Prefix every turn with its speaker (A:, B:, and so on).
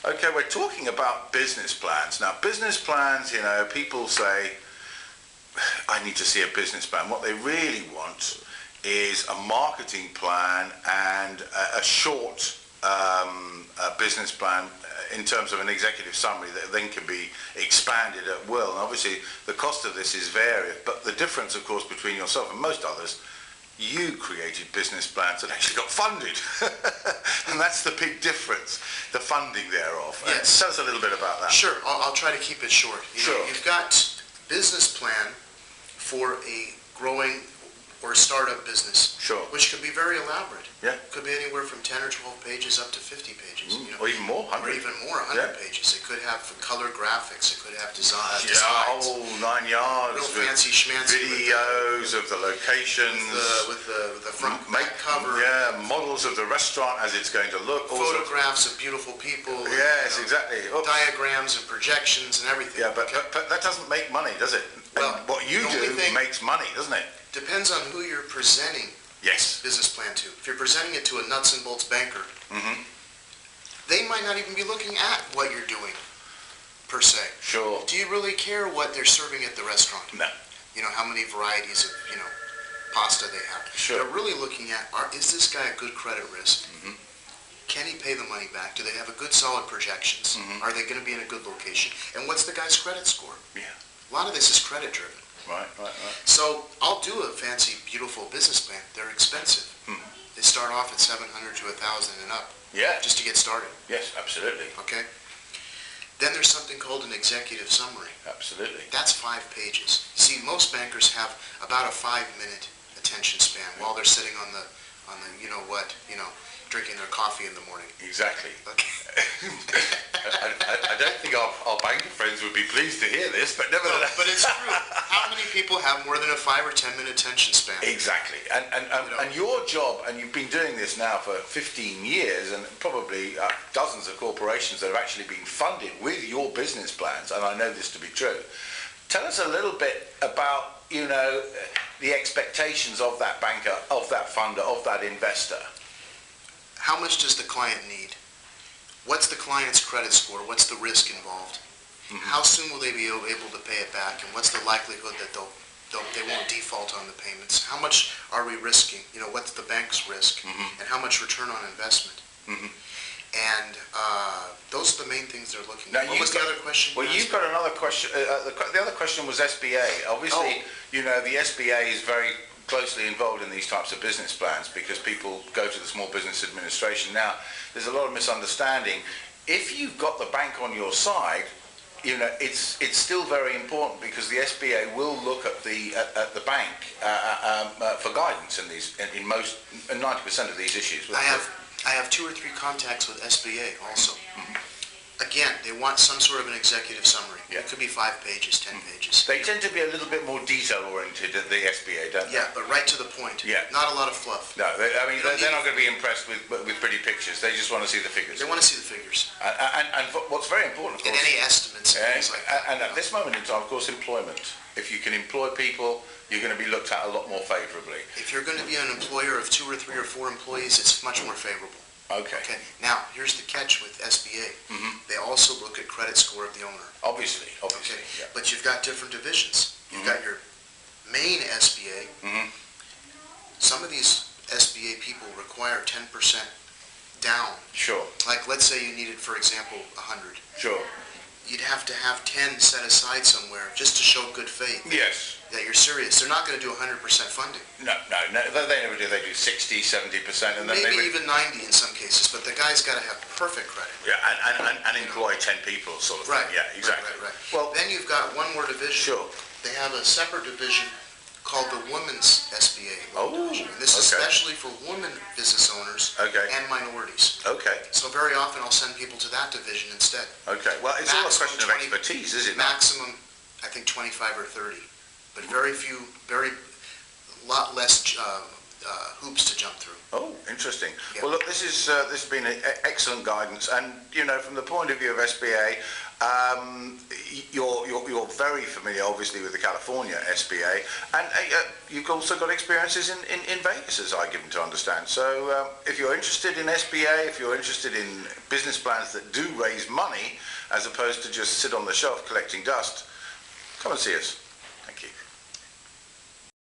A: Okay, we're talking about business plans. Now, business plans, you know, people say, I need to see a business plan. What they really want is a marketing plan and a short business plan in terms of an executive summary that then can be expanded at will. And obviously, the cost of this is varied, but the difference, of course, between yourself and most others, you created business plans that actually got funded. And that's the big difference, the funding thereof.
B: Yes.
A: Tell us a little bit about that.
B: Sure, I'll try to keep it short.
A: Sure.
B: You've got business plan for a growing or a startup business,
A: Sure.
B: which could be very elaborate.
A: Yeah.
B: Could be anywhere from 10 or 12 pages up to 50 pages.
A: Or even more, 100.
B: Or even more, 100 pages. It could have color graphics. It could have designs.
A: Whole 9 yards.
B: Real fancy schmancy.
A: Videos of the locations.
B: With the front back cover.
A: Yeah, models of the restaurant as it's going to look.
B: Photographs of beautiful people.
A: Yes, exactly. Oops.
B: Diagrams and projections and everything.
A: Yeah, but that doesn't make money, does it?
B: Well,
A: and what you do makes money, doesn't it?
B: Depends on who you're presenting
A: Yes.
B: business plan to. If you're presenting it to a nuts and bolts banker, they might not even be looking at what you're doing, per se.
A: Sure.
B: Do you really care what they're serving at the restaurant?
A: No.
B: You know, how many varieties of, pasta they have.
A: Sure.
B: They're really looking at, is this guy a good credit risk? Can he pay the money back? Do they have a good solid projections? Are they going to be in a good location? And what's the guy's credit score?
A: Yeah.
B: A lot of this is credit driven.
A: Right.
B: So I'll do a fancy, beautiful business plan. They're expensive. They start off at $700 to $1,000 and up.
A: Yeah.
B: Just to get started.
A: Yes, absolutely.
B: Okay. Then there's something called an executive summary.
A: Absolutely.
B: That's 5 pages. See, most bankers have about a 5-minute attention span while they're sitting on the drinking their coffee in the morning.
A: Exactly.
B: Okay.
A: I don't think our banker friends would be pleased to hear this, but nevertheless.
B: No, but it's true. How many people have more than a 5 or 10 minute attention span?
A: Exactly. And your job, and you've been doing this now for 15 years, and probably dozens of corporations that have actually been funded with your business plans, and I know this to be true. Tell us a little bit about, the expectations of that banker, of that funder, of that investor.
B: How much does the client need? What's the client's credit score? What's the risk involved? How soon will they be able to pay it back? And what's the likelihood that they won't default on the payments? How much are we risking? What's the bank's risk? And how much return on investment? And those are the main things they're looking at. What was the other question?
A: Well, you've got another question. The other question was SBA. Obviously, the SBA is very closely involved in these types of business plans because people go to the Small Business Administration. Now, there's a lot of misunderstanding. If you've got the bank on your side, it's still very important because the SBA will look at the bank for guidance in most 90% of these issues.
B: I have 2 or 3 contacts with SBA also. Again, they want some sort of an executive summary.
A: Yeah.
B: It could be 5 pages, 10 pages.
A: They tend to be a little bit more detail-oriented at the SBA, don't they?
B: Yeah, but right to the point.
A: Yeah.
B: Not a lot of fluff.
A: No, they're not going to be impressed with pretty pictures. They just want to see the figures.
B: They want to see the figures.
A: And what's very important, of course...
B: And any estimates and things like that.
A: And at this moment in time, of course, employment. If you can employ people, you're going to be looked at a lot more favourably.
B: If you're going to be an employer of 2 or 3 or 4 employees, it's much more favourable.
A: Okay.
B: Now, here's the catch with SBA. They also look at credit score of the owner.
A: Obviously.
B: Okay.
A: Yeah.
B: But you've got different divisions. You've got your main SBA. Some of these SBA people require 10% down.
A: Sure.
B: Like, let's say you needed, for example, 100.
A: Sure.
B: You'd have to have 10 set aside somewhere just to show good faith.
A: Yes.
B: That you're serious. They're not going to do 100% funding.
A: No, they never do. They do 60, 70%, and then
B: maybe even 90 in some cases. But the guy's got to have perfect credit.
A: Yeah, and employ 10 people, sort of thing. Yeah, exactly.
B: Right.
A: Well,
B: then you've got one more division.
A: Sure.
B: They have a separate division called the Women's SBA. And this is especially for women business owners and minorities.
A: Okay.
B: So very often I'll send people to that division instead.
A: Okay. Well, it's all a question of expertise, is it not?
B: Maximum, I think 25 or 30. But very lot less hoops to jump through.
A: Oh, interesting.
B: Yeah.
A: Well, look, this has been excellent guidance, and you know, from the point of view of SBA, you're very familiar, obviously, with the California SBA, and you've also got experiences in Vegas, as I given to understand. So, if you're interested in SBA, if you're interested in business plans that do raise money, as opposed to just sit on the shelf collecting dust, come and see us. Thank you.